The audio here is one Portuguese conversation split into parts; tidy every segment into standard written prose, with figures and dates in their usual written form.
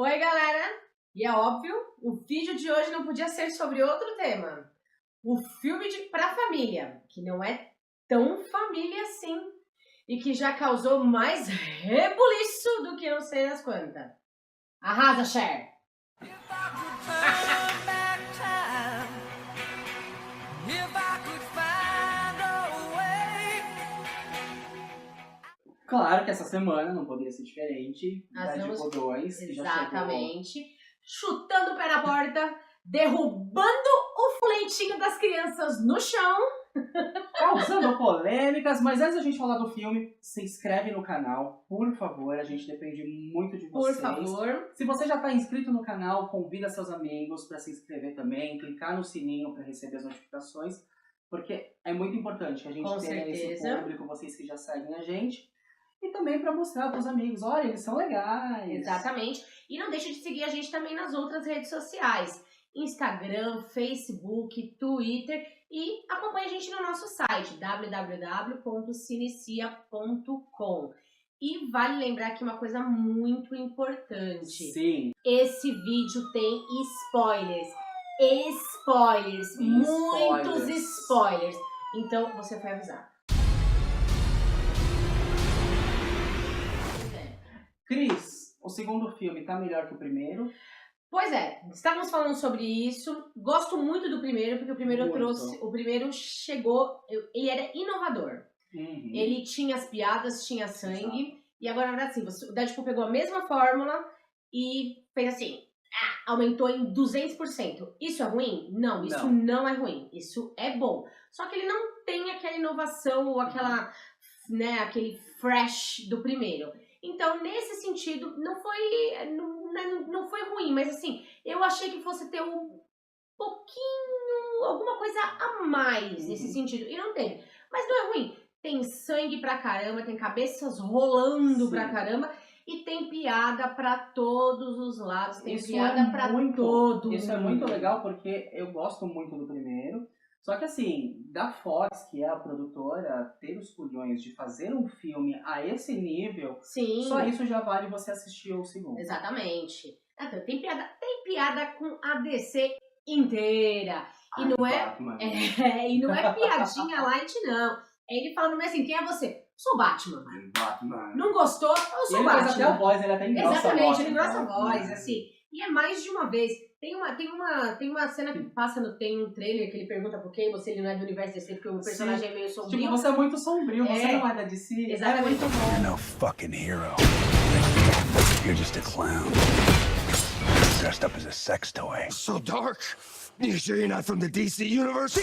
Oi, galera! E é óbvio, o vídeo de hoje não podia ser sobre outro tema. O filme pra família, que não é tão família assim e que já causou mais rebuliço do que não sei das quantas. Arrasa, Cher! Claro que essa semana não poderia ser diferente. Nós vamos... Deadpool 2, que já Exatamente. Chutando o pé na porta, derrubando o flentinho das crianças no chão. causando polêmicas, mas antes da gente falar do filme, se inscreve no canal, por favor, a gente depende muito de vocês. Por favor. Se você já está inscrito no canal, convida seus amigos para se inscrever também, clicar no sininho para receber as notificações, porque é muito importante que a gente tenha esse público, vocês que já seguem a gente, e também para mostrar para os amigos, olha, eles são legais. Exatamente. E não deixe de seguir a gente também nas outras redes sociais. Instagram, Facebook, Twitter e acompanhe a gente no nosso site www.cinecia.com. E vale lembrar aqui uma coisa muito importante. Sim. Esse vídeo tem spoilers. Muitos spoilers. Então você foi avisado. Cris, o segundo filme tá melhor que o primeiro? Pois é, estávamos falando sobre isso. Gosto muito do primeiro, porque o primeiro chegou, ele era inovador. Uhum. Ele tinha as piadas, tinha sangue. Exato. E agora, assim, o Deadpool pegou a mesma fórmula e fez assim, aumentou em 200%. Isso é ruim? Não, isso não é ruim. Isso é bom. Só que ele não tem aquela inovação ou aquela, né, aquele fresh do primeiro. Então, nesse sentido, não foi ruim, mas assim, eu achei que fosse ter um pouquinho, alguma coisa a mais nesse sentido, e não teve. Mas não é ruim, tem sangue pra caramba, tem cabeças rolando pra caramba, e tem piada pra todos os lados, tem piada pra todo mundo. Isso é muito legal, porque eu gosto muito do primeiro. Só que assim, da Fox, que é a produtora, ter os culhões de fazer um filme a esse nível, sim, só isso já vale você assistir o segundo. Exatamente. Tem piada com a DC inteira. E não e não é piadinha light, não. Ele falando assim, quem é você? Sou Batman. Batman. Não gostou? Eu sou Batman. Ele faz até a voz, ele até engrossa a voz. Exatamente, ele engrossa a voz, assim. E é mais de uma vez. Tem uma cena que passa tem um trailer que ele pergunta pro Cable se ele não é do universo DC, porque o personagem é meio sombrio. Tipo, você é muito sombrio, você não é da DC. Exatamente. É muito bom. You're no fucking hero. You're just a clown. Dressed up as a sex toy. So dark. You sure you're not from the DC universe?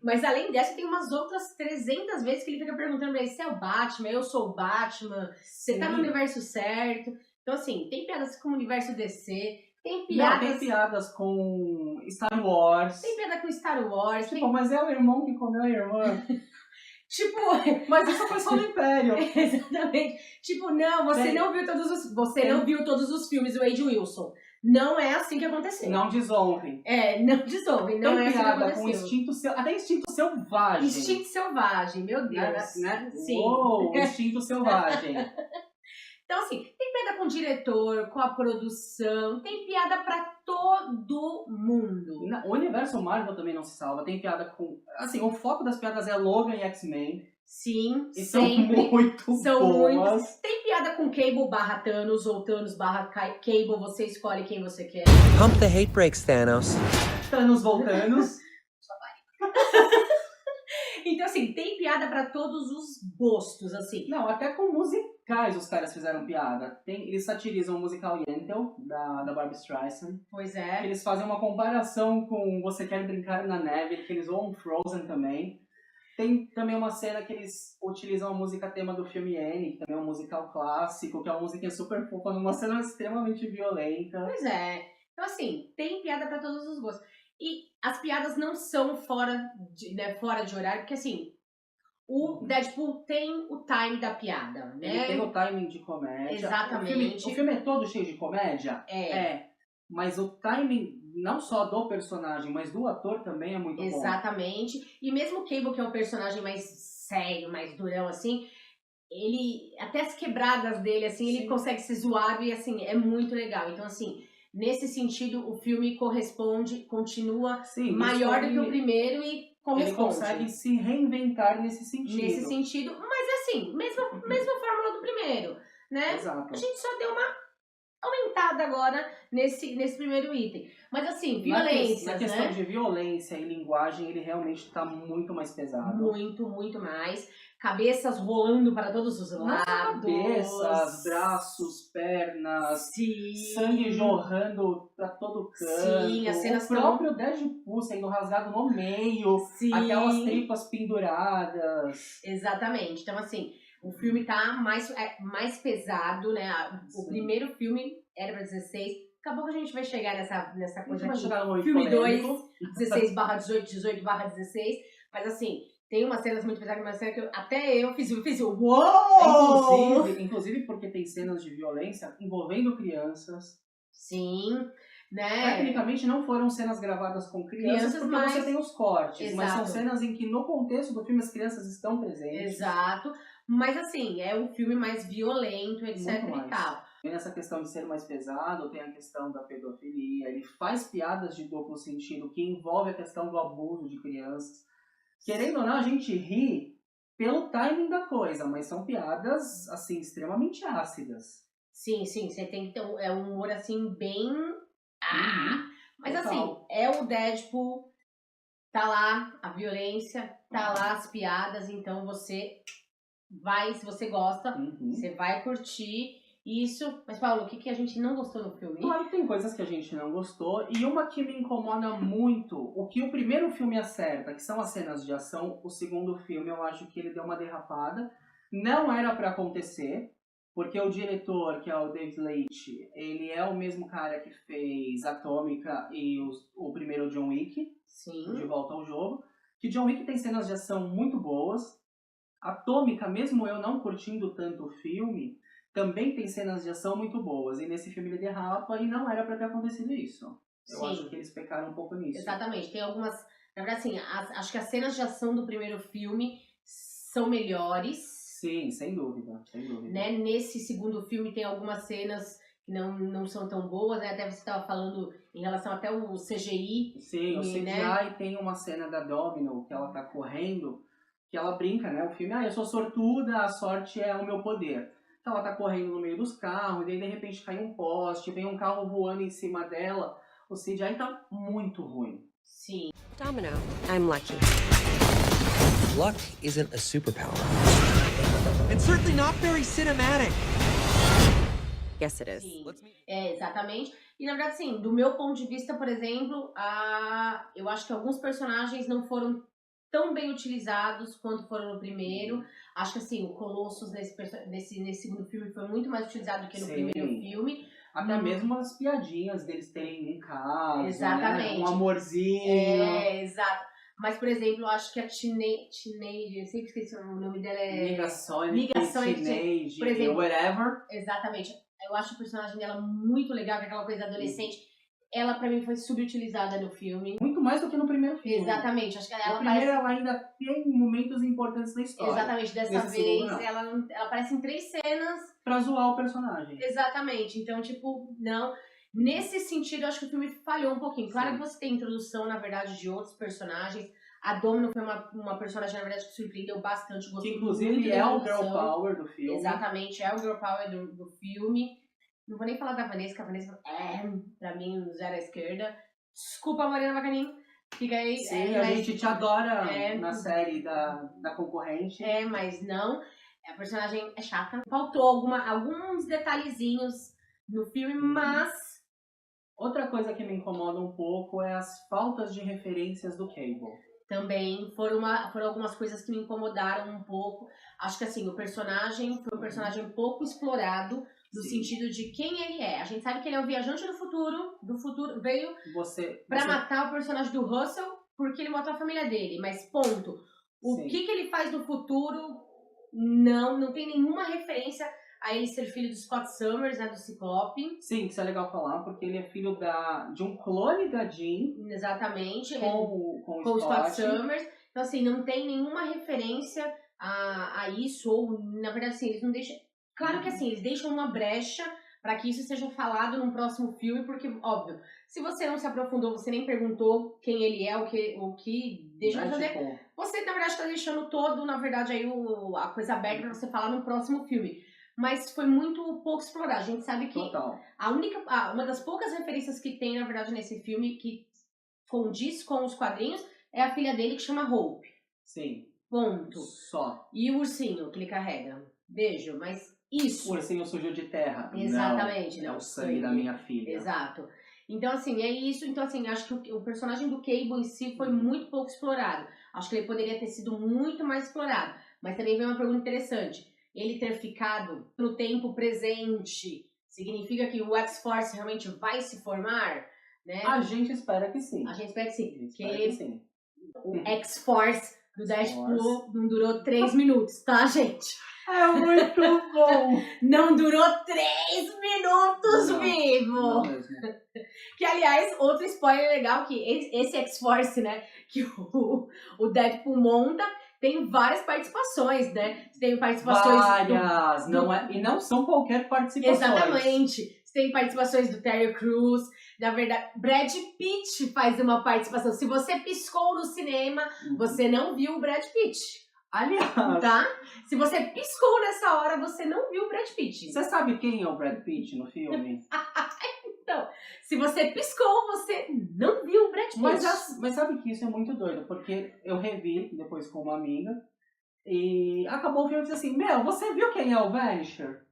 Mas além dessa, tem umas outras 300 vezes que ele fica perguntando pra ele, você é o Batman, eu sou o Batman, você tá no universo certo. Então assim, tem piadas com o universo DC, tem piadas com Star Wars. Tem piada com Star Wars. Tipo, mas é o irmão que comeu a irmã. Tipo, mas isso foi só no Império. Exatamente. Tipo, não, você não viu todos os filmes do Wade Wilson. Não é assim que aconteceu. Não desonrem. Não desonrem. Não é assim que aconteceu. Com até instinto selvagem. Instinto selvagem, meu Deus. Né? Sim. Uou, instinto selvagem. Então, assim, tem piada com o diretor, com a produção, tem piada pra todo mundo. O universo Marvel também não se salva, tem piada com... Assim, o foco das piadas é Logan e X-Men. Sim, e sempre. São boas. Muitos. Tem piada com Cable barra Thanos ou Thanos barra Cable, você escolhe quem você quer. Pump the hate brakes, Thanos. Thanos voltanos. Então, assim, tem piada pra todos os gostos, assim. Não, até com musicais os caras fizeram piada. Eles satirizam o musical Yentl, da Barbra Streisand. Pois é. Eles fazem uma comparação com Você Quer Brincar na Neve, que eles zoam Frozen também. Tem também uma cena que eles utilizam a música tema do filme Annie, que também é um musical clássico, que é uma musiquinha super fofa, numa cena extremamente violenta. Pois é. Então, assim, tem piada pra todos os gostos. E as piadas não são fora de horário, porque assim, o Deadpool tem o time da piada, né? Ele tem o timing de comédia. Exatamente. O filme é todo cheio de comédia? É. Mas o timing, não só do personagem, mas do ator também é muito bom. Exatamente. E mesmo o Cable, que é um personagem mais sério, mais durão, assim, ele, até as quebradas dele, assim, ele consegue ser zoado e, assim, é muito legal. Então, assim, nesse sentido, o filme continua maior do que o primeiro e corresponde. Ele consegue se reinventar nesse sentido. Nesse sentido, mas assim, mesma fórmula do primeiro, né? Exato. A gente só deu uma aumentada agora nesse primeiro item. Mas assim, violência, na questão de violência e linguagem, ele realmente tá muito mais pesado. Muito, muito mais. Cabeças rolando para todos os lados. Cabeças, braços, pernas, sangue jorrando pra todo canto. Sim, as cenas o próprio Deadpool sendo rasgado no meio. Sim. Aquelas tripas penduradas. Exatamente. Então, assim, o filme tá mais pesado, né? O primeiro filme era pra 16. Acabou que a gente vai chegar nessa coisa aqui. Filme 2, 16/18, 18/16. Mas, assim... Tem umas cenas muito pesadas, uma cena que até eu fiz uou! Inclusive porque tem cenas de violência envolvendo crianças. Sim, né? Tecnicamente não foram cenas gravadas com crianças porque mas... você tem os cortes. Exato. Mas são cenas em que no contexto do filme as crianças estão presentes. Exato. Mas assim, é um filme mais violento, etc e tal. Tem essa questão de ser mais pesado, tem a questão da pedofilia. Ele faz piadas de duplo sentido que envolve a questão do abuso de crianças. Querendo ou não, a gente ri pelo timing da coisa, mas são piadas, assim, extremamente ácidas. Sim, você tem que ter um humor, assim, bem... Mas, total. assim, é o Deadpool, tá lá a violência, tá lá as piadas, então você vai, se você gosta, você vai curtir isso. Mas, Paulo, o que a gente não gostou no filme? Claro que tem coisas que a gente não gostou, e uma que me incomoda muito, o que o primeiro filme acerta, que são as cenas de ação, o segundo filme eu acho que ele deu uma derrapada. Não era pra acontecer, porque o diretor, que é o David Leitch, ele é o mesmo cara que fez Atômica e o primeiro John Wick, De Volta ao Jogo, que John Wick tem cenas de ação muito boas. Atômica, mesmo eu não curtindo tanto o filme, também tem cenas de ação muito boas. E nesse filme ele derrapa e não era pra ter acontecido isso. Eu acho que eles pecaram um pouco nisso. Exatamente. Tem algumas... Na verdade, assim, acho que as cenas de ação do primeiro filme são melhores. Sim, sem dúvida. Né? Nesse segundo filme tem algumas cenas que não são tão boas, né? Até você estava falando em relação até o CGI. Sim, o CGI, né? Tem uma cena da Domino que ela tá correndo, que ela brinca, né? O filme, eu sou sortuda, a sorte é o meu poder. Então ela tá correndo no meio dos carros, e daí de repente cai um poste, vem um carro voando em cima dela. O CGI tá muito ruim. Sim. Domino, I'm lucky. Luck isn't a superpower. And certainly not very cinematic. Yes, it is. Sim, exatamente. E na verdade, sim, do meu ponto de vista, por exemplo, eu acho que alguns personagens não foram tão bem utilizados quanto foram no primeiro. Acho que assim, o Colossus nesse segundo filme foi muito mais utilizado do que no primeiro filme. Até mesmo as piadinhas deles terem um caso, exatamente. Né? Um amorzinho. Exato. Mas, por exemplo, eu acho que a Teenage, eu sempre esqueci o nome dela, Miga Sonic, Teenage, por exemplo, whatever. Exatamente. Eu acho o personagem dela muito legal, que é aquela coisa adolescente. Ela, pra mim, foi subutilizada no filme. Muito mais do que no primeiro filme. Exatamente. Acho que ela ela ainda tem momentos importantes na história. Exatamente. Dessa vez, ela aparece em 3 cenas. Pra zoar o personagem. Exatamente. Então, tipo, não. Nesse sentido, eu acho que o filme falhou um pouquinho. Claro que você tem introdução, na verdade, de outros personagens. A Domino foi uma personagem, na verdade, que surpreendeu bastante. Que, inclusive, é o girl power do filme. Exatamente. É o girl power do filme. Não vou nem falar da Vanessa, que a Vanessa pra mim, zero à esquerda. Desculpa, Mariana Bacanin. Fica aí. Sim, a gente te adora na série da concorrente. Mas não. A personagem é chata. Faltou alguns detalhezinhos no filme, mas... Outra coisa que me incomoda um pouco é as faltas de referências do Cable. Também foram algumas coisas que me incomodaram um pouco. Acho que assim, o personagem foi um personagem pouco explorado. No sentido de quem ele é. A gente sabe que ele é um viajante do futuro veio pra matar o personagem do Russell porque ele matou a família dele, mas ponto. O que ele faz no futuro não tem nenhuma referência a ele ser filho do Scott Summers, né, do Ciclope. Sim, isso é legal falar, porque ele é filho de um clone da Jean. Exatamente. Com o Scott Summers. Então assim, não tem nenhuma referência a isso, ou, na verdade, assim, eles não deixam... Claro que, assim, eles deixam uma brecha para que isso seja falado num próximo filme, porque, óbvio, se você não se aprofundou, você nem perguntou quem ele é, o que deixa de fazer, você, na verdade, está deixando todo, na verdade, aí a coisa aberta para você falar no próximo filme. Mas foi muito pouco explorado. A gente sabe que uma das poucas referências que tem, na verdade, nesse filme, que condiz com os quadrinhos, é a filha dele, que chama Hope. Sim. Ponto. Só. E o ursinho que ele carrega. Beijo, mas isso... O ursinho sujo de terra. Exatamente. Não, é o sangue da minha filha. Exato. Então, assim, é isso. Então, assim, acho que o personagem do Cable em si foi muito pouco explorado. Acho que ele poderia ter sido muito mais explorado. Mas também vem uma pergunta interessante. Ele ter ficado no tempo presente significa que o X-Force realmente vai se formar? Né? A gente espera que sim. A gente espera que sim. Que sim. O X-Force do Deadpool não durou 3 minutos, tá, gente? É muito bom! Não durou 3 minutos vivo! Não mesmo. Que, aliás, outro spoiler legal, que esse X-Force, né, que o Deadpool monta, tem várias participações, né? Tem participações... Várias! E não são qualquer participações. Exatamente! Tem participações do Terry Crews. Na verdade, Brad Pitt faz uma participação. Se você piscou no cinema, você não viu o Brad Pitt. Aliás... Tá? Se você piscou nessa hora, você não viu o Brad Pitt. Você sabe quem é o Brad Pitt no filme? Então, se você piscou, você não viu o Brad Pitt. Mas sabe que isso é muito doido, porque eu revi depois com uma amiga e acabou o filme e disse assim, você viu quem é o Vanisher?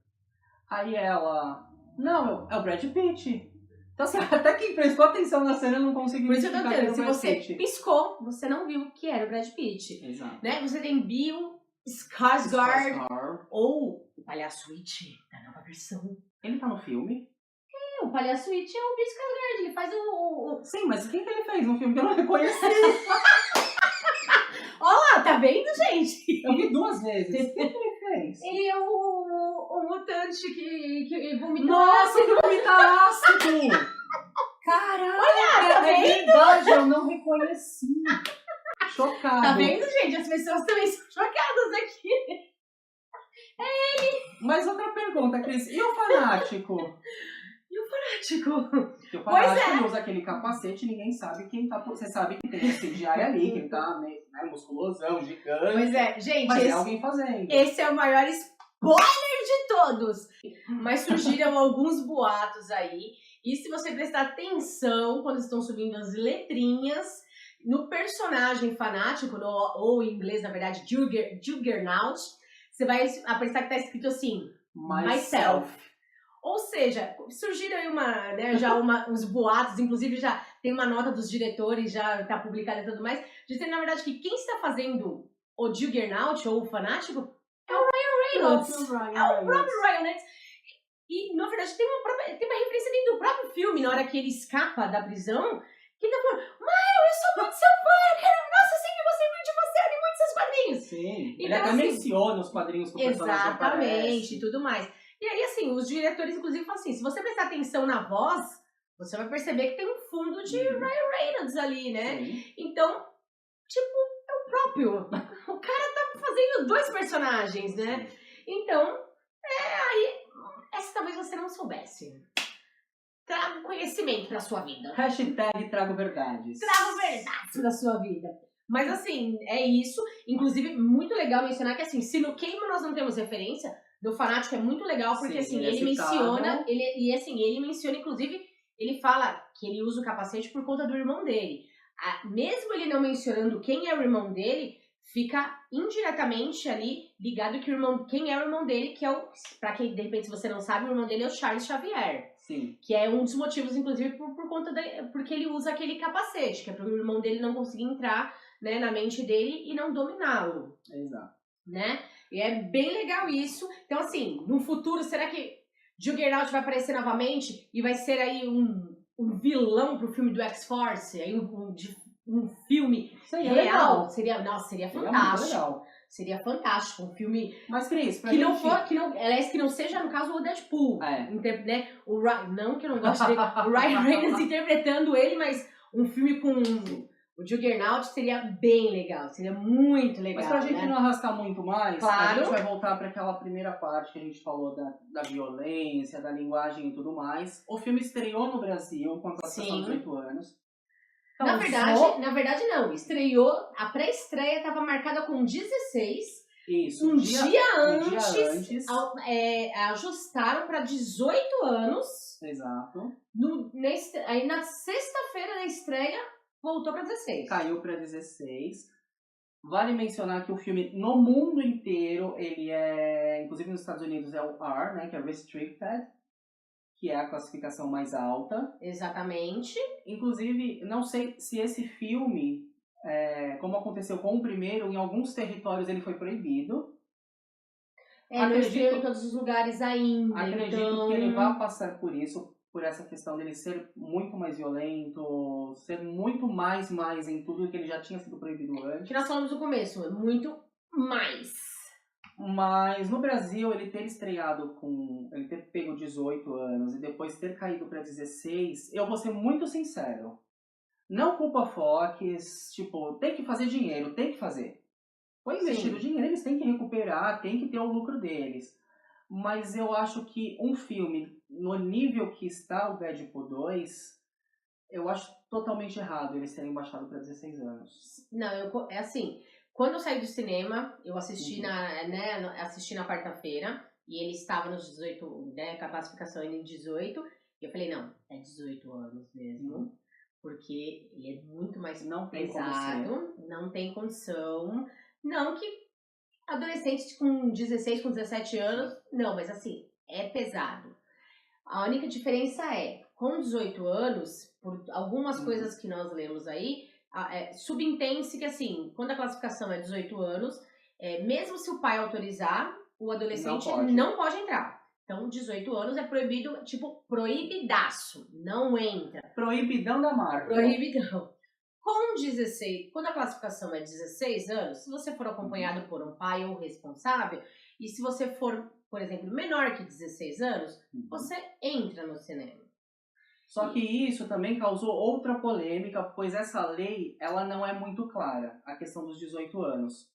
Aí ela... Não, é o Brad Pitt. Então, assim, até quem prestou atenção na cena não conseguiu identificar. Por isso eu tô dizendo, se você piscou, você não viu que era o Brad Pitt. Exato. Né? Você tem Bill Skarsgård ou o Palhaço It, da nova versão. Ele tá no filme? O Palhaço It é o Bill Skarsgård, ele faz o... Sim, mas quem que ele fez no filme que eu não reconheci? Olha lá, tá vendo, gente? Eu vi 2 vezes. Quem que ele fez? Ele é o mutante que vomita. Nossa, que vomita ácido! Caraca, olha, tá vendo? É verdade, eu não reconheci. Chocado. Tá vendo, gente? As pessoas também são chocadas aqui. É ele. Mas outra pergunta, Cris. E o fanático? Porque o fanático usa aquele capacete e ninguém sabe quem tá... Você sabe que tem esse CGI ali, que ele tá musculosão, gigante. Pois é, gente. Mas é alguém fazendo. Esse é o maior spoiler de todos. Mas surgiram alguns boatos aí. E se você prestar atenção, quando estão subindo as letrinhas, no personagem fanático, ou em inglês, na verdade, Juggernaut, você vai prestar que tá escrito assim, myself. Ou seja, surgiram aí já uns boatos, inclusive já tem uma nota dos diretores, já tá publicada e tudo mais, dizendo, na verdade, que quem está fazendo o Juggernaut, ou o fanático, é o Ryan Reynolds. É o próprio Ryan Reynolds. E, na verdade, tem uma referência dentro do próprio filme, na hora que ele escapa da prisão, que ele tá falando, Myron, eu sou muito seu fã, eu quero, nossa, sempre gostei muito de você, eu li muito seus quadrinhos. Sim, então, ele até menciona os quadrinhos que o personagem aparece. Exatamente, e tudo mais. E aí, assim, os diretores, inclusive, falam assim, se você prestar atenção na voz, você vai perceber que tem um fundo de Ryan Reynolds ali, né? Sim. Então, tipo, é o próprio. O cara tá fazendo 2 personagens, né? Sim. Então, aí, essa talvez você não soubesse. Traga conhecimento pra sua vida. Hashtag trago verdades. Trago verdades pra sua vida. Mas, assim, é isso. Inclusive, muito legal mencionar que, assim, se no Cable nós não temos referência... Do Fanático é muito legal, porque sim, assim, ele menciona, ele menciona, inclusive, ele fala que ele usa o capacete por conta do irmão dele. Mesmo ele não mencionando quem é o irmão dele, fica indiretamente ali ligado que quem é o irmão dele, que é pra quem, de repente, se você não sabe, o irmão dele é o Charles Xavier. Sim. Que é um dos motivos, inclusive, por conta porque ele usa aquele capacete, que é para o irmão dele não conseguir entrar, né, na mente dele e não dominá-lo. Exato. Né? E é bem legal isso. Então, assim, no futuro, será que Juggernaut vai aparecer novamente e vai ser aí um vilão pro filme do X-Force? Aí um filme seria real? Legal. Seria fantástico. Seria fantástico. Um filme. Mas, Cris, que não seja, no caso, o Deadpool. Né? Não que eu não gosto dele. O Ryan Reynolds interpretando ele, mas um filme com O Juggernaut seria bem legal, seria muito legal. Mas pra gente né? não arrastar muito mais, Claro. a gente vai voltar para aquela primeira parte que a gente falou da violência, da linguagem e tudo mais. O filme estreou no Brasil com a classificação de 18 anos. Na verdade não. Estreou, a pré-estreia estava marcada com 16. Isso. Um dia antes. antes. Ajustaram para 18 anos. Exato. Aí na sexta-feira da estreia, voltou para 16. Caiu para 16. Vale mencionar que o filme, no mundo inteiro, ele é... Inclusive nos Estados Unidos é o R, né? Que é Restricted. Que é a classificação mais alta. Exatamente. Inclusive, não sei se esse filme, como aconteceu com o primeiro, em alguns territórios ele foi proibido. Não estreou em todos os lugares ainda. Acredito que ele vai passar por isso, por essa questão dele ser muito mais violento, ser muito mais em tudo que ele já tinha sido proibido antes. Que nós falamos no começo, muito mais. Mas no Brasil, ele ter estreado ele ter pego 18 anos e depois ter caído para 16, eu vou ser muito sincero. Não culpa a Fox, tipo, tem que fazer dinheiro, tem que fazer. Foi investido dinheiro, eles têm que recuperar, tem que ter o lucro deles. Mas eu acho que um filme, no nível que está o Deadpool 2, eu acho totalmente errado eles terem baixado para 16 anos. Não, é assim... Quando eu saí do cinema, eu assisti assisti na quarta-feira, e ele estava nos 18, né, com a classificação em 18, e eu falei, não, é 18 anos mesmo, porque ele é muito mais pesado, não tem condição, não que adolescentes com 16, com 17 anos, não, mas assim, é pesado. A única diferença é, com 18 anos, por algumas coisas que nós lemos aí, subentende-se que assim, quando a classificação é 18 anos, mesmo se o pai autorizar, o adolescente não pode entrar. Então, 18 anos é proibido, tipo, proibidaço, não entra. Proibidão da marca. Proibidão. Com 16, quando a classificação é 16 anos, se você for acompanhado por um pai ou responsável, e se você for, por exemplo, menor que 16 anos, você entra no cinema. Só que isso também causou outra polêmica, pois essa lei, ela não é muito clara, a questão dos 18 anos.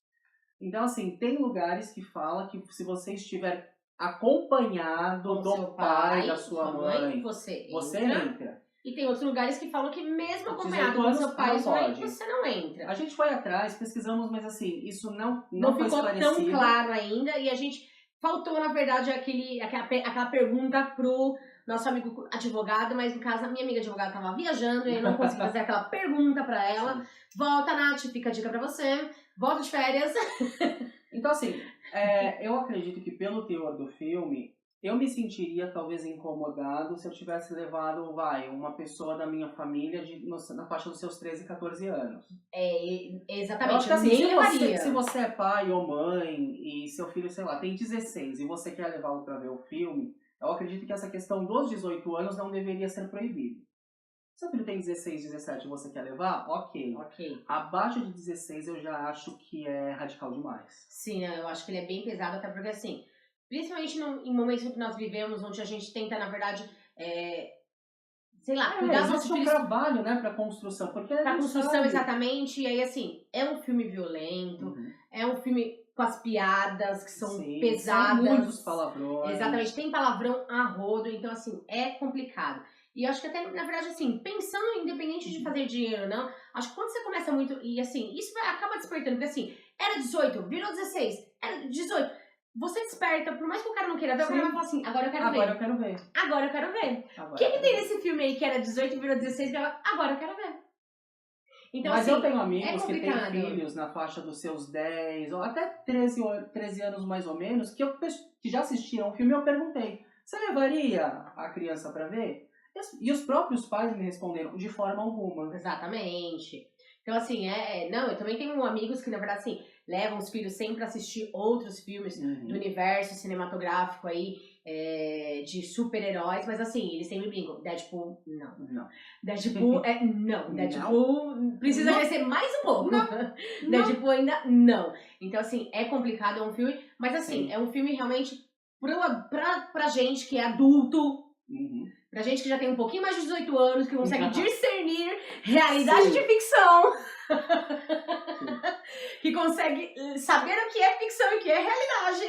Então, assim, tem lugares que fala que se você estiver acompanhado do pai, da sua mãe, você entra. E tem outros lugares que falam que mesmo acompanhado do seu pai e sua mãe, você não entra. A gente foi atrás, pesquisamos, mas assim, isso não foi ficou esclarecido. Tão claro ainda, e a gente faltou, na verdade, aquela pergunta pro nosso amigo advogado, mas no caso a minha amiga advogada estava viajando e eu não consegui fazer aquela pergunta pra ela. Sim. Volta, Nath, fica a dica pra você. Volta de férias. Então, assim, eu acredito que pelo teor do filme, eu me sentiria talvez incomodado se eu tivesse levado, uma pessoa da minha família na faixa dos seus 13, 14 anos. Exatamente. Eu acho que, assim, se você é pai ou mãe e seu filho, sei lá, tem 16 e você quer levá-lo pra ver o filme, eu acredito que essa questão dos 18 anos não deveria ser proibida. Se seu filho tem 16, 17 e você quer levar, ok. Abaixo de 16 eu já acho que é radical demais. Sim, eu acho que ele é bem pesado, até porque assim, principalmente em momentos que nós vivemos, onde a gente tenta, na verdade, cuidar dos nossos filhos. Trabalho, né, pra construção. Pra construção, exatamente. E aí, assim, é um filme violento, é um filme com as piadas que são pesadas. São muitos palavrões. Exatamente, tem palavrão a rodo, então assim, é complicado. E acho que até, na verdade, assim, pensando independente de fazer dinheiro ou não, acho que quando você começa muito, e assim, isso acaba despertando, porque assim, era 18, virou 16, era 18, você desperta, por mais que o cara não queira ver, o cara vai falar assim, agora eu quero ver. Agora eu quero ver. O que tem nesse filme aí que era 18 e virou 16, agora eu quero ver. Então, mas assim, eu tenho amigos que têm filhos na faixa dos seus 10 ou até 13 anos mais ou menos, que já assistiram o filme e eu perguntei, você levaria a criança pra ver? E os próprios pais me responderam, de forma alguma. Exatamente. Então, assim, eu também tenho amigos que, na verdade, assim, levam os filhos sempre a assistir outros filmes do universo cinematográfico aí, de super-heróis, mas assim, eles sempre brincam. Deadpool, não. Deadpool, não. Deadpool precisa crescer mais um pouco. Deadpool ainda não. Então, assim, é complicado, é um filme, mas assim, é um filme realmente pra gente que é adulto. Pra gente que já tem um pouquinho mais de 18 anos, que consegue discernir realidade de ficção. Que consegue saber o que é ficção e o que é realidade.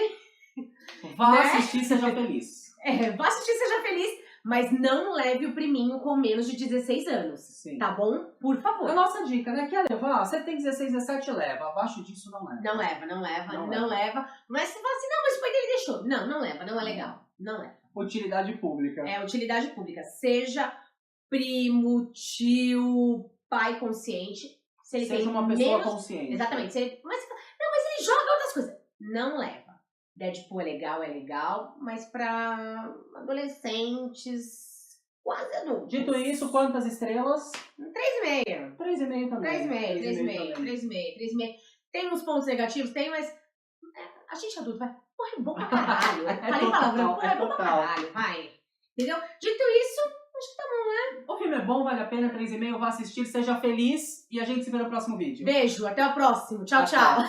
Vá assistir e seja feliz. Vá assistir e seja feliz. Mas não leve o priminho com menos de 16 anos. Sim. Tá bom? Por favor. A nossa dica, né? Quer levar? Você tem 16, 17, leva. Abaixo disso, não leva. Não leva. Não é você fala assim, não, mas o pai dele deixou. Não leva. Não é legal. Não leva. Utilidade pública. Utilidade pública. Seja primo, tio, pai consciente. Se ele seja uma pessoa consciente. Exatamente. Mas ele joga outras coisas. Não leva. Deadpool é legal, mas pra adolescentes quase adultos. Dito isso, quantas estrelas? 3,5. 3,5 também. 3,5. Tem uns pontos negativos? Tem, mas a gente adulto vai, porra, é bom pra caralho. Falei palavrão, porra, é bom pra caralho, vai. Entendeu? Dito isso, acho que tá bom, né? O filme é bom, vale a pena, 3,5, vá assistir, seja feliz e a gente se vê no próximo vídeo. Beijo, até o próximo. Tchau, tchau.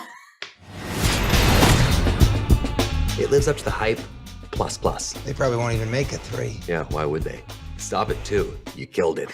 It lives up to the hype, plus. They probably won't even make a 3. Yeah, why would they? Stop it, too. You killed it.